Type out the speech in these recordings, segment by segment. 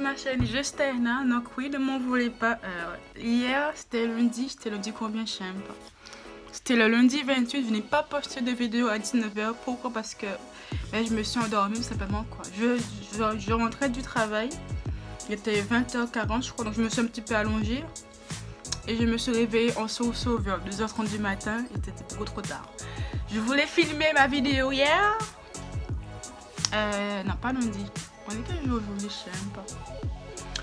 ma chaîne Justina. Donc oui, ne m'en voulez pas. Hier, c'était lundi combien, je sais même pas. C'était le lundi 28, je n'ai pas posté de vidéo à 19h. Pourquoi? Parce que je me suis endormie simplement quoi. Je rentrais du travail, il était 20h40 je crois, donc je me suis un petit peu allongée. Et je me suis réveillée en sursaut vers 2h30 du matin, il était beaucoup trop tard. Je voulais filmer ma vidéo hier. Non, pas lundi. On est quel jour aujourd'hui, je sais même pas.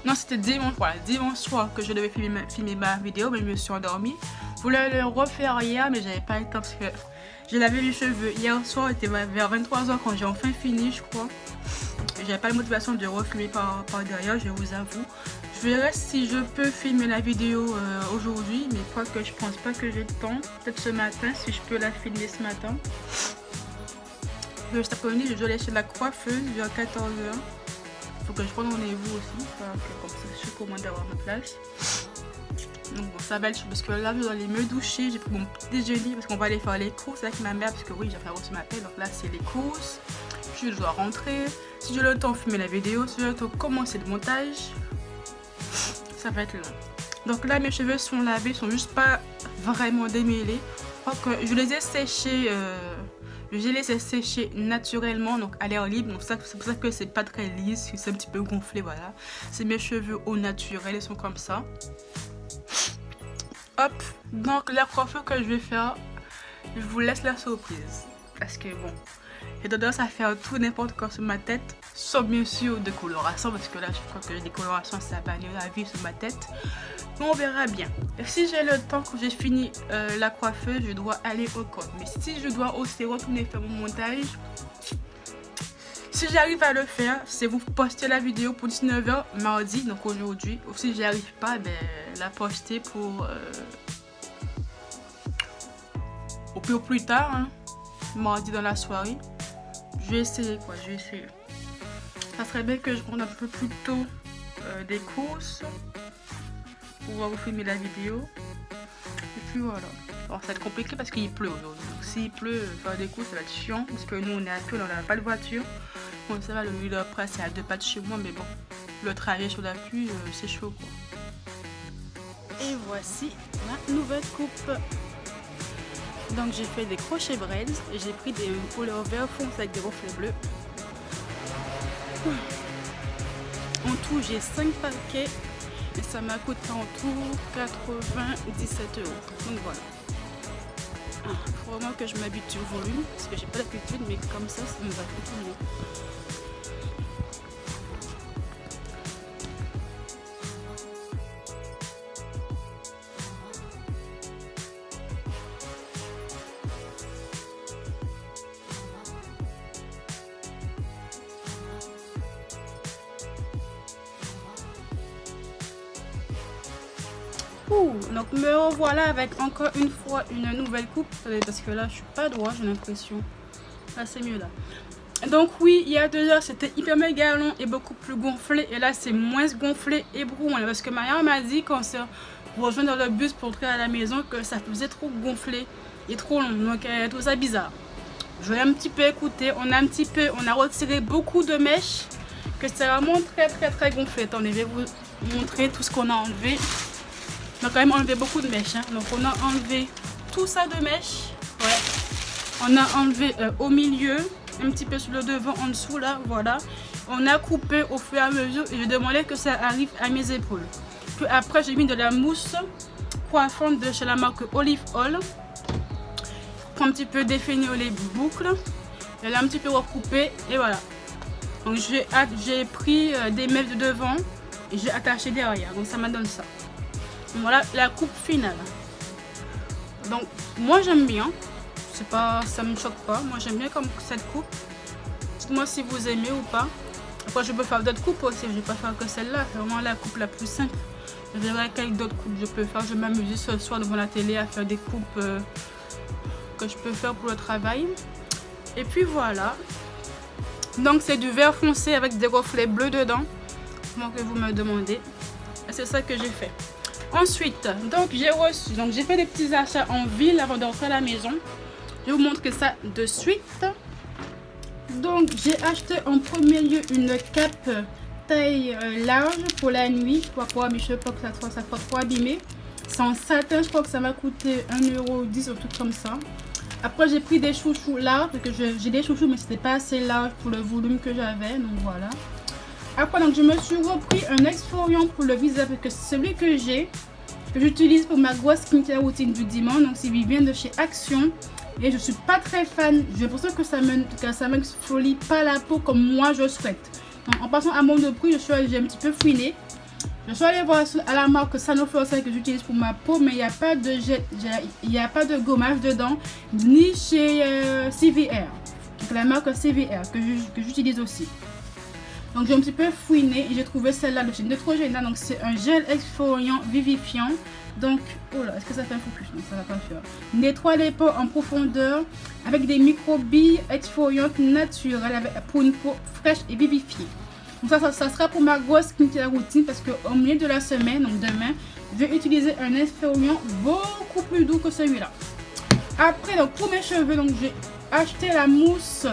Non, c'était dimanche, voilà, dimanche soir que je devais filmer ma vidéo, mais je me suis endormie. Je voulais le refaire hier, mais j'avais pas le temps parce que j'ai lavé les cheveux. Hier soir, il était vers 23h quand j'ai enfin fini, je crois. J'avais pas la motivation de refilmer par derrière, je vous avoue. Je verrai si je peux filmer la vidéo aujourd'hui, mais quoique je pense pas que j'ai le temps. Peut-être ce matin, si je peux la filmer ce matin. Cet après-midi, je dois aller chez la coiffeuse vers 14h. Faut que je prenne rendez-vous aussi, comme ça je suis commandée d'avoir ma place. Donc bon, ça va être chaud parce que là je dois aller me doucher, j'ai pris mon petit déjeuner parce qu'on va aller faire les courses avec ma mère parce que oui, j'ai fait reçu ma paix, donc là c'est les courses. Puis je dois rentrer. Si j'ai le temps de filmer la vidéo, si j'ai le temps de commencer le montage, ça va être long. Donc là mes cheveux sont lavés, ils sont juste pas vraiment démêlés. Je crois que je les ai séchés. Je les ai laissés sécher naturellement, donc à l'air libre. Donc c'est pour ça que c'est pas très lisse, c'est un petit peu gonflé, voilà. C'est mes cheveux au naturel, ils sont comme ça. Hop, donc la coiffure que je vais faire, je vous laisse la surprise. Parce que bon, j'ai tendance à faire tout n'importe quoi sur ma tête, sauf bien sûr de coloration, parce que là je crois que j'ai des colorations, ça va aller à vie sur ma tête. Mais on verra bien. Et si j'ai le temps, quand j'ai fini la coiffeuse, je dois aller au compte. Mais si je dois aussi retourner faire mon montage, si j'arrive à le faire, c'est vous poster la vidéo pour 19h mardi, donc aujourd'hui. Ou si j'y arrive pas, la poster pour au plus tard, hein, mardi dans la soirée. Je vais essayer quoi, je vais essayer. Ça serait bien que je rentre un peu plus tôt des courses pour pouvoir vous filmer la vidéo. Et puis voilà. Alors ça va être compliqué parce qu'il pleut aujourd'hui. Donc s'il pleut, faire des courses ça va être chiant parce que nous on est à Pau, on n'a pas de voiture. Bon ça va, le lieu d'après c'est à 2 pas de chez moi, mais bon, le trajet sur la pluie c'est chaud quoi. Et voici ma nouvelle coupe. Donc j'ai fait des crochets braids et j'ai pris des couleurs vert foncé avec des reflets bleus. En tout j'ai 5 paquets et ça m'a coûté en tout 97 €. Donc voilà. Il faut vraiment que je m'habitue au volume parce que j'ai pas l'habitude, mais comme ça me va plutôt bien. Donc me revoilà avec encore une fois une nouvelle coupe parce que là je suis pas droit, j'ai l'impression. Là c'est mieux là. Donc oui, il y a 2 heures c'était hyper méga long et beaucoup plus gonflé, et là c'est moins gonflé et brouillon parce que Maria m'a dit quand on rejoint dans le bus pour rentrer à la maison que ça faisait trop gonflé et trop long, donc elle trouve ça bizarre. Je l'ai un petit peu écouté, on a retiré beaucoup de mèches, que c'est vraiment très gonflé. Attendez, je vais vous montrer tout ce qu'on a enlevé. On a quand même enlevé beaucoup de mèches, hein. Donc on a enlevé tout ça de mèches. Ouais. On a enlevé au milieu, un petit peu sur le devant, en dessous là, voilà. On a coupé au fur et à mesure et je demandais que ça arrive à mes épaules. Puis après j'ai mis de la mousse coiffante de chez la marque Olive Oil pour un petit peu définir les boucles. Elle a un petit peu recoupé et voilà. Donc j'ai pris des mèches de devant et j'ai attaché derrière. Donc ça m'a donné ça. Voilà la coupe finale. Donc moi j'aime bien, c'est pas, ça me choque pas, moi j'aime bien comme cette coupe. Dites-moi si vous aimez ou pas. Après je peux faire d'autres coupes aussi, je vais pas faire que celle-là, c'est vraiment la coupe la plus simple. Je verrai quelles d'autres coupes je peux faire. Je vais m'amuser ce soir devant la télé à faire des coupes que je peux faire pour le travail. Et puis voilà. Donc c'est du vert foncé avec des reflets bleus dedans, comment que vous me demandez. Et c'est ça que j'ai fait. Ensuite, donc j'ai fait des petits achats en ville avant de rentrer à la maison. Je vais vous montrer ça de suite. Donc j'ai acheté en premier lieu une cape taille large pour la nuit, pour pouvoir mes cheveux pas que ça soit trop abîmé. C'est en satin, je crois que ça m'a coûté 1,10 € ou tout comme ça. Après j'ai pris des chouchous larges, parce que j'ai des chouchous mais c'était pas assez large pour le volume que j'avais, donc voilà. Après donc je me suis repris un exfoliant pour le visage, parce que c'est celui que j'utilise pour ma grosse skincare routine du dimanche, donc c'est vient de chez Action. Et je suis pas très fan, j'ai l'impression que ça m'exfolie pas la peau comme moi je souhaite. Donc en passant à mon de prix, j'ai un petit peu fouiné. Je suis allée voir à la marque Sanofi que j'utilise pour ma peau, mais il n'y a pas de jet, il n'y a pas de gommage dedans, ni chez CVR. Donc la marque CVR que j'utilise aussi. Donc j'ai un petit peu fouiné et j'ai trouvé celle-là de chez Neutrogena. Donc c'est un gel exfoliant vivifiant. Donc, oh là, est-ce que ça fait un focus? Non, ça va pas faire. Nettoie les peaux en profondeur avec des microbilles exfoliantes naturelles pour une peau fraîche et vivifiée. Donc ça sera pour ma grosse skincare routine, parce qu'au milieu de la semaine, donc demain, je vais utiliser un exfoliant beaucoup plus doux que celui-là. Après, donc pour mes cheveux, donc j'ai acheté la mousse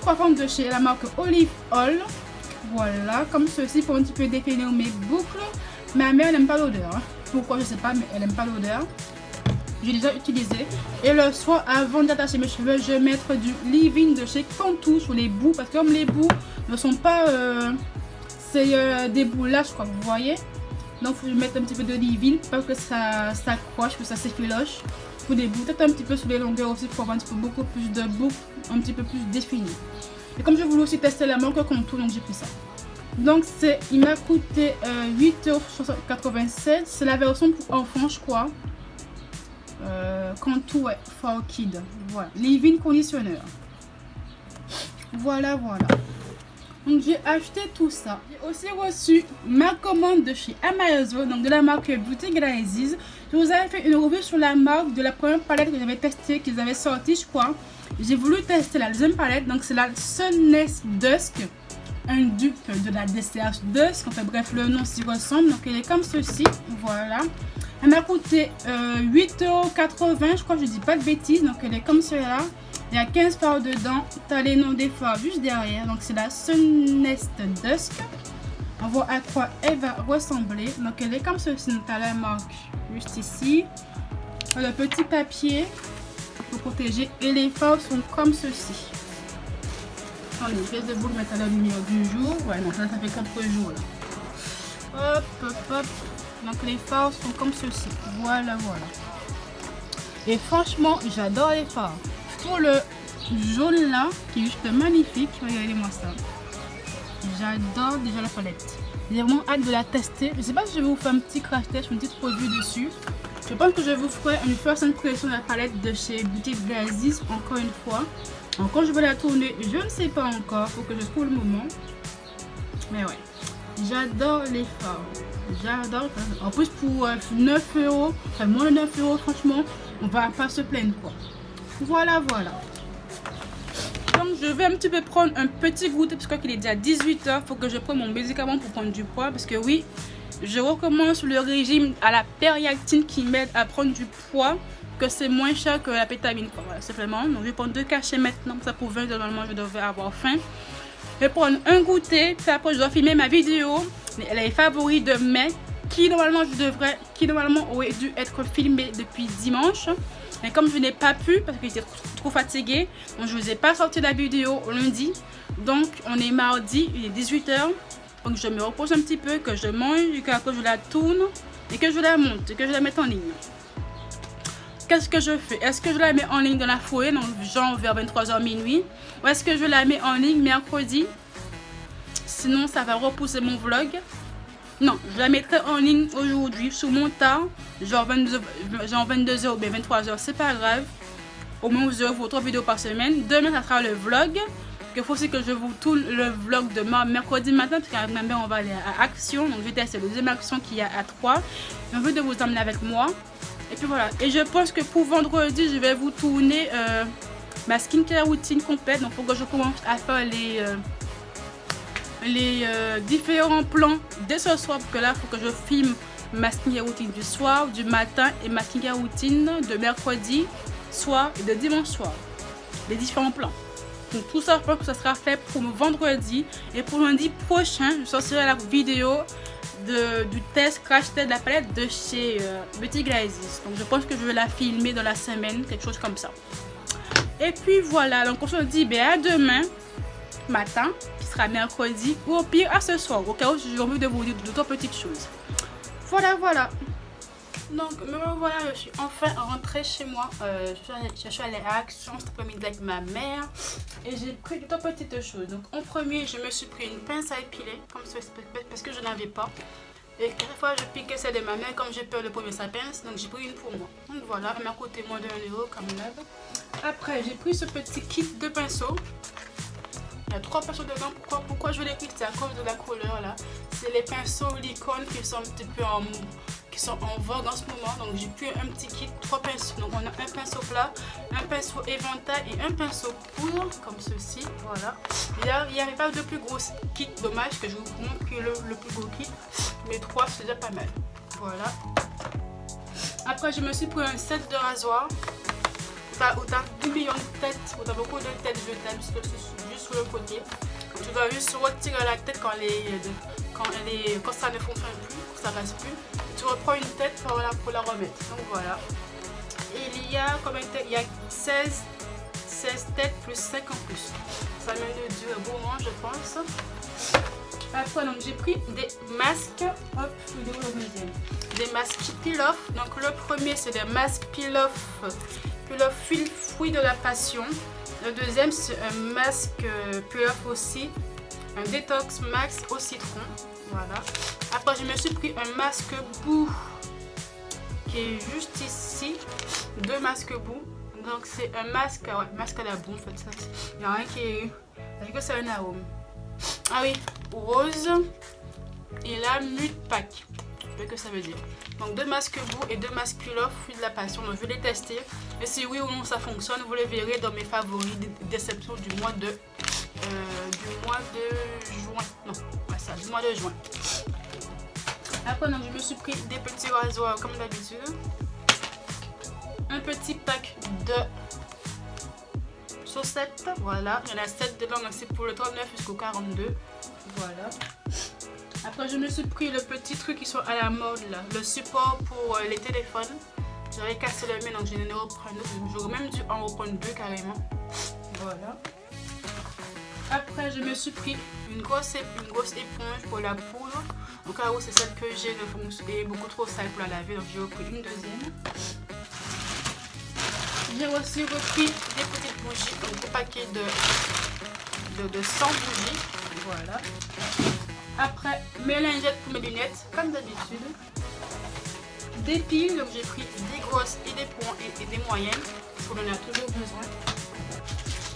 coiffante de chez la marque Olive Oil. Voilà, comme ceci pour un petit peu définir mes boucles. Ma mère n'aime pas l'odeur, hein. Pourquoi je sais pas, mais elle n'aime pas l'odeur. J'ai déjà utilisé. Et le soir, avant d'attacher mes cheveux, je vais mettre du leave-in de chez Cantu sur les bouts, parce que comme les bouts ne sont pas c'est des bouts là, je crois, vous voyez. Donc il faut mettre un petit peu de leave-in parce que ça s'accroche, que ça s'effiloche. Pour des bouts, peut-être un petit peu sur les longueurs aussi pour avoir un petit peu beaucoup plus de boucles, un petit peu plus définies. Et comme je voulais aussi tester la marque Cantu, donc j'ai pris ça. Donc il m'a coûté 8,96 €. C'est la version pour enfants, je crois. Cantu, ouais, for kid. Voilà, leave-in conditionneur. Voilà. Donc j'ai acheté tout ça. J'ai aussi reçu ma commande de chez Amazon, donc de la marque Beauty Glasses. Je vous avais fait une review sur la marque de la première palette que j'avais testée, qu'ils avaient sorti, je crois. J'ai voulu tester la deuxième palette, donc c'est la Sunness Dusk. Un dupe de la DCH Dusk, enfin bref, le nom s'y ressemble. Donc elle est comme ceci, voilà. Elle m'a coûté 8,80 €, je crois que je dis pas de bêtises. Donc elle est comme cela. Il y a 15 fards dedans. Tu as les noms des fards juste derrière. Donc c'est la Sunness Dusk. On voit à quoi elle va ressembler. Donc elle est comme ceci. Donc tu as la marque juste ici. Le petit papier pour protéger. Et les fards sont comme ceci. Attendez, je vais de vous le mettre à la lumière du jour. Ouais, donc là ça fait 4 jours là. Hop. Donc les fards sont comme ceci. Voilà. Et franchement, j'adore les fards. Pour le jaune là, qui est juste magnifique. Regardez-moi ça. J'adore déjà la palette. J'ai vraiment hâte de la tester. Je ne sais pas si je vais vous faire un petit crash test, une petite revue dessus. Je pense que je vous ferai une first impression de la palette de chez Beauty Glasses encore une fois. Quand je vais la tourner, je ne sais pas encore. Faut que je trouve le moment. Mais ouais. J'adore les fards. J'adore. En plus pour 9 €, enfin moins de 9 €, franchement, on va pas se plaindre quoi. Voilà. Donc je vais un petit peu prendre un petit goûter parce qu'il est déjà 18 h. Faut que je prenne mon médicament pour prendre du poids, parce que oui, je recommence le régime à la périactine qui m'aide à prendre du poids, que c'est moins cher que la pétamine quoi. Voilà, simplement. Donc je vais prendre 2 cachets maintenant, ça pour 20 h normalement je devrais avoir faim. Je vais prendre un goûter, puis après je dois filmer ma vidéo, les favoris de mai, qui normalement aurait dû être filmé depuis dimanche. Mais comme je n'ai pas pu parce que j'étais trop fatiguée, donc je ne vous ai pas sorti la vidéo lundi. Donc on est mardi, il est 18 h. Donc je me repose un petit peu, que je mange, que je la tourne et que je la monte et que je la mette en ligne. Qu'est-ce que je fais? Est-ce que je la mets en ligne dans la foulée, donc genre vers 23 h minuit, ou est-ce que je la mets en ligne mercredi? Sinon ça va repousser mon vlog. Non, je la mettrai en ligne aujourd'hui sur mon tard, genre 22 h ou bien 23 h, c'est pas grave. Au moins vous aurez vos 3 vidéos par semaine. Demain ça sera le vlog. Il faut aussi que je vous tourne le vlog de mercredi matin, parce qu'avec ma mère on va aller à Action. Donc je vais tester la deuxième Action qu'il y a à 3. J'ai envie de vous emmener avec moi. Et puis voilà. Et je pense que pour vendredi je vais vous tourner ma skincare routine complète. Donc il faut que je commence à faire les différents plans dès ce soir, parce que là il faut que je filme ma skincare routine du soir, du matin, et ma skincare routine de mercredi soir et de dimanche soir, les différents plans. Donc tout ça, je pense que ça sera fait pour vendredi. Et pour lundi prochain, je sortirai la vidéo du test crash test de la palette de chez Beauty Glazes. Donc je pense que je vais la filmer dans la semaine, quelque chose comme ça. Et puis voilà, donc on se dit à demain matin, qui sera mercredi, ou au pire à ce soir, au cas où j'ai envie de vous dire d'autres petites choses. Voilà. Donc me revoilà, je suis enfin rentrée chez moi. Je suis allée à Action cet après-midi avec ma mère et j'ai pris deux petites choses. Donc en premier, je me suis pris une pince à épiler comme ça, parce que je n'avais pas. Et chaque fois je piquais celle de ma mère, comme j'ai peur de prendre sa pince, donc j'ai pris une pour moi. Donc voilà, elle m'a coûté moins d'1 euro comme d'hab. Après j'ai pris ce petit kit de pinceaux. Il y a 3 pinceaux dedans. Pourquoi je l'ai pris? C'est à cause de la couleur là. C'est les pinceaux licorne qui sont un petit peu en vogue en ce moment. Donc j'ai pris un petit kit, 3 pinceaux. Donc on a un pinceau plat, un pinceau éventail et un pinceau poudre comme ceci. Voilà. Il n'y avait pas de plus gros kit, dommage que je vous montre que le plus gros kit. Mais 3 c'est déjà pas mal. Voilà. Après je me suis pris un set de rasoir. Où tu as 1 million de têtes, où tu as beaucoup de têtes jetables, parce que c'est juste sur le côté. Tu dois juste retirer la tête quand ça ne fonctionne plus, quand ça ne passe plus. Tu reprends une tête pour la remettre. Donc voilà. Et il y a combien de têtes? Il y a 16 têtes plus 5 en plus. Ça mène de Dieu un bon moment, je pense. Après, donc j'ai pris des masques. Hop, vidéo le deuxième. Des masques peel-off. Donc le premier, c'est des masques peel-off. Fruit de la passion. Le deuxième c'est un masque peel-off aussi, un détox max au citron. Voilà. Après je me suis pris un masque boue qui est juste ici, 2 masques boue. Donc c'est un masque, masque à la boue en fait. Il y en a un qui est, est-ce que c'est un arôme? Ah oui, rose et la mute pack. Que ça veut dire. Donc 2 masques boue et 2 masques peel-off fruit de la passion. Donc je vais les tester et si oui ou non ça fonctionne, vous les verrez dans mes favoris déception du mois de juin. Non, pas ça, du mois de juin. Après donc je me suis pris des petits rasoirs comme d'habitude. Un petit pack de chaussettes. Voilà, il y en a 7 dedans, donc c'est pour le 39 jusqu'au 42. Voilà. Après je me suis pris le petit truc qui sont à la mode là, le support pour les téléphones. J'avais cassé le mien donc je n'ai reprendre d'autres. J'aurais même dû en reprendre 2 carrément. Voilà. Après je me suis pris une grosse éponge pour la poudre. Au cas où c'est celle que j'ai est beaucoup trop sale pour la laver, donc j'ai repris une deuxième. J'ai aussi repris des petites bougies, donc un paquet de 100 bougies. Voilà. Après, mes lingettes pour mes lunettes, comme d'habitude. Des piles, donc j'ai pris des grosses et des moyennes, parce qu'on en a toujours besoin.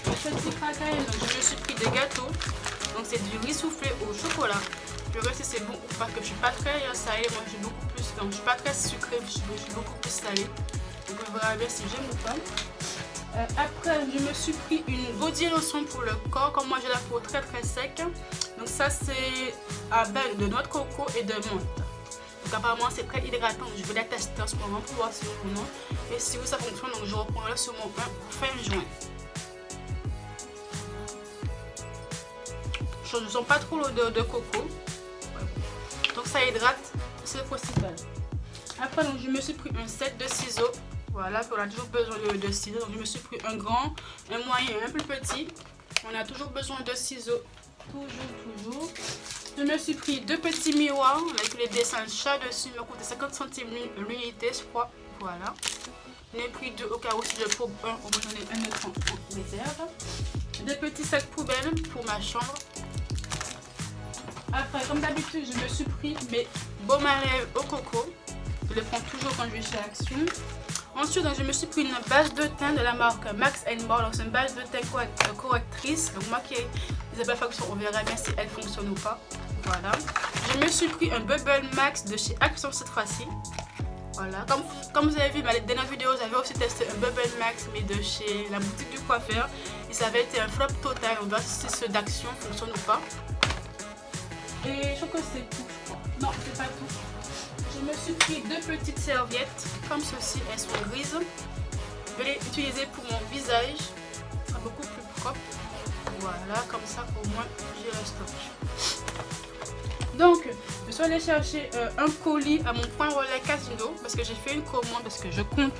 Un petit craquage, donc je me suis pris des gâteaux. Donc c'est du riz soufflé au chocolat. Je verrai si c'est bon ou pas, que je suis pas très salée. Moi j'ai beaucoup plus, donc je suis pas très sucrée, je suis beaucoup plus salée. Donc on verra bien si j'aime ou pas. Après, je me suis pris une body lotion pour le corps, comme moi j'ai la peau très sec. Donc ça c'est à base de noix de coco et de menthe. Donc apparemment c'est très hydratant, je vais la tester en ce moment pour voir si ou non. Et si oui ça fonctionne, donc je reprendrai sur mon pain fin juin. Je ne sens pas trop l'odeur de coco. Donc ça hydrate, c'est le principal. Après donc je me suis pris un set de ciseaux. Voilà, on a toujours besoin de ciseaux. Donc je me suis pris un grand, un moyen et un plus petit. On a toujours besoin de ciseaux. Toujours. Je me suis pris 2 petits miroirs avec les dessins de chat dessus. Il m'a coûté 50 centimes l'unité, je crois. Voilà. J'en ai pris 2 au cas où si je trouve un. Au moins j'en ai un écran en réserve. Des petits sacs poubelles pour ma chambre. Après, comme d'habitude, je me suis pris mes baumes à lèvres au coco. Je les prends toujours quand je vais chez Action. Ensuite, donc, je me suis pris une base de teint de la marque Max & More. Donc c'est une base de teint correctrice. Donc moi qui ai des imperfections, on verra bien si elle fonctionne ou pas. Voilà. Je me suis pris un Bubble Max de chez Action cette fois-ci. Voilà. Comme vous avez vu dans la dernière vidéo, j'avais aussi testé un Bubble Max mais de chez la boutique du coiffeur. Et ça avait été un flop total. On verra si ceux d'Action fonctionnent ou pas. Et je crois que c'est tout, je crois. Non, c'est pas tout. Je me suis pris 2 petites serviettes comme ceci, elles sont grises. Je vais les utiliser pour mon visage, c'est beaucoup plus propre. Voilà, comme ça au moins j'ai le stock. Donc, je suis allée chercher un colis à mon point relais Casino parce que j'ai fait une commande parce que je compte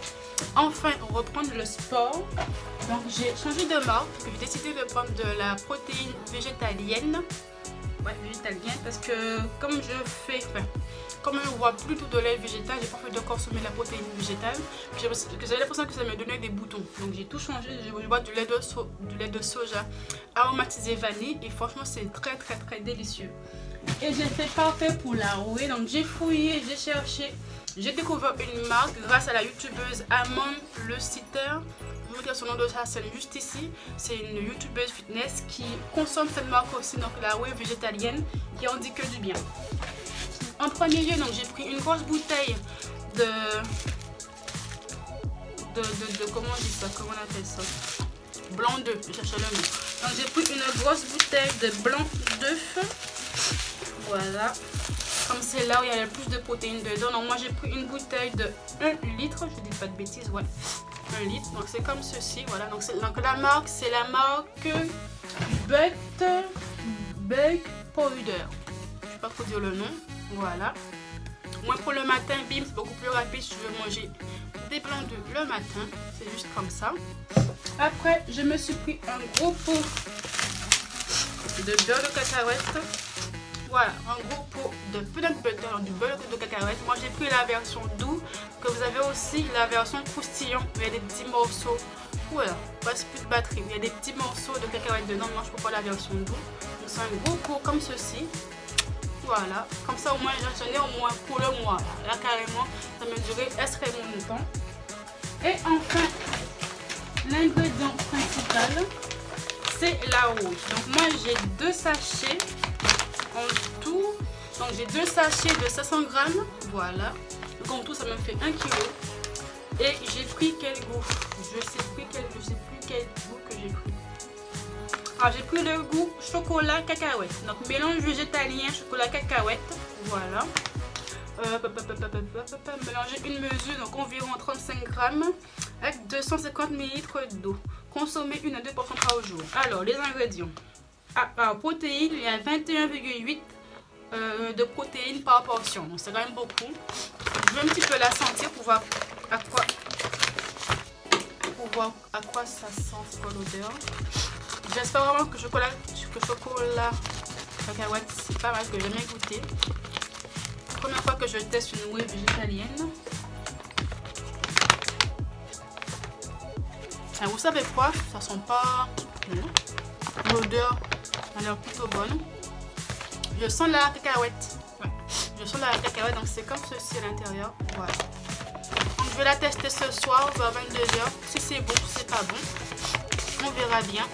enfin reprendre le sport. Donc, j'ai changé de marque. J'ai décidé de prendre de la protéine végétalienne. Ouais, végétalienne parce que comme je fais, comme je ne vois plus tout de lait végétal, j'ai pas fait de consommer la protéine végétale. J'avais l'impression que ça me donnait des boutons. Donc, j'ai tout changé. Je bois du lait de soja aromatisé vanille et franchement, c'est très très très délicieux. Et j'ai fait parfait pour la rouer. Donc j'ai fouillé, j'ai cherché, j'ai découvert une marque grâce à la youtubeuse Amande Le Sitter. Je vais vous dire son nom de sa scène juste ici. C'est une youtubeuse fitness qui consomme cette marque aussi, donc la rouée végétalienne, qui en dit que du bien. En premier lieu, donc j'ai pris une grosse bouteille de comment on dit ça, comment on appelle ça, blanc d'œuf, je cherche le mot. Donc j'ai pris une grosse bouteille de blanc d'œuf. Voilà, comme c'est là où il y a le plus de protéines dedans. Donc moi j'ai pris une bouteille de 1 litre, je dis pas de bêtises, ouais, 1 litre. Donc c'est comme ceci, voilà. Donc la marque, c'est la marque Bug Powder. Je sais pas trop dire le nom, voilà. Moi pour le matin, bim, c'est beaucoup plus rapide si je veux manger des blancs d'œufs le matin. C'est juste comme ça. Après, je me suis pris un gros pot de beurre de cacahuète. Voilà, un gros pot de peanut butter, du beurre de cacahuète. Moi j'ai pris la version doux, que vous avez aussi la version croustillant. Il y a des petits morceaux, voilà, presque plus de batterie. Il y a des petits morceaux de cacahuète dedans. Moi je préfère la version doux. Donc c'est un gros pot comme ceci. Voilà, comme ça au moins j'en ai au moins pour le mois. Là carrément, ça me durait extrêmement longtemps. Et enfin, l'ingrédient principal, c'est la rouille. Donc moi j'ai 2 sachets. En tout, donc j'ai 2 sachets de 500 grammes, voilà. Donc en tout, ça me fait 1 kg. Et j'ai pris quel goût? Je sais plus quel goût que j'ai pris. Alors j'ai pris le goût chocolat cacahuète. Donc mélange végétalien chocolat cacahuète, voilà. Mélanger une mesure, donc environ 35 grammes avec 250 ml d'eau. Consommer 1 à 2 portions par jour. Alors les ingrédients. Alors, protéines, il y a 21,8 de protéines par portion. Donc, c'est quand même beaucoup. Je vais un petit peu la sentir pour voir à quoi ça sent, c'est quoi l'odeur. J'espère vraiment que chocolat cacahuète, c'est pas mal, que j'ai jamais goûté. Première fois que je teste une rouée végétalienne. Et vous savez quoi? Ça sent pas... L'odeur a l'air plutôt bonne. Je sens la cacahuète. Ouais. Je sens la cacahuète, donc c'est comme ceci à l'intérieur. Voilà. Donc je vais la tester ce soir vers 22h. Si c'est bon, si c'est pas bon, on verra bien.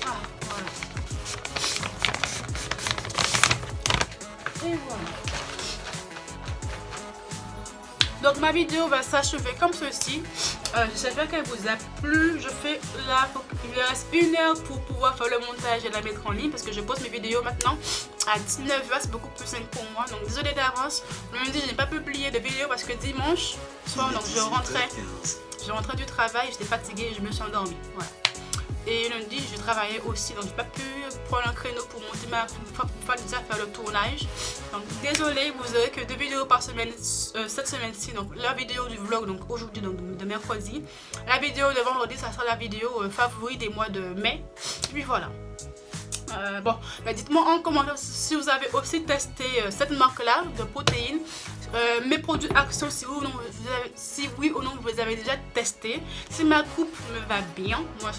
Ah, voilà. Et voilà. Donc ma vidéo va s'achever comme ceci. J'espère qu'elle vous a plu. Il me reste 1 heure pour pouvoir faire le montage et la mettre en ligne parce que je poste mes vidéos maintenant à 19h. C'est beaucoup plus simple pour moi. Donc désolé d'avance. Lundi, je n'ai pas publié de vidéo parce que dimanche soir, donc je rentrais du travail, j'étais fatiguée et je me suis endormie. Voilà. Et lundi, je travaillais aussi, donc je n'ai pas pu prendre un créneau pour monter faire le tournage. Donc désolé, vous aurez que 2 vidéos par semaine cette semaine-ci. Donc la vidéo du vlog, donc aujourd'hui, donc de mercredi. La vidéo de vendredi, ça sera la vidéo favorite des mois de mai. Et puis voilà. Bon, dites-moi en commentaire si vous avez aussi testé cette marque-là de protéines. Mes produits Action, si oui ou non vous les avez déjà testés. Si ma coupe me va bien, moi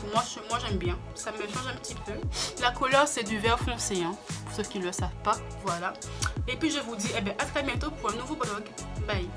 j'aime bien. Ça me change un petit peu. La couleur c'est du vert foncé, hein, pour ceux qui ne le savent pas. Voilà. Et puis je vous dis à très bientôt pour un nouveau vlog. Bye.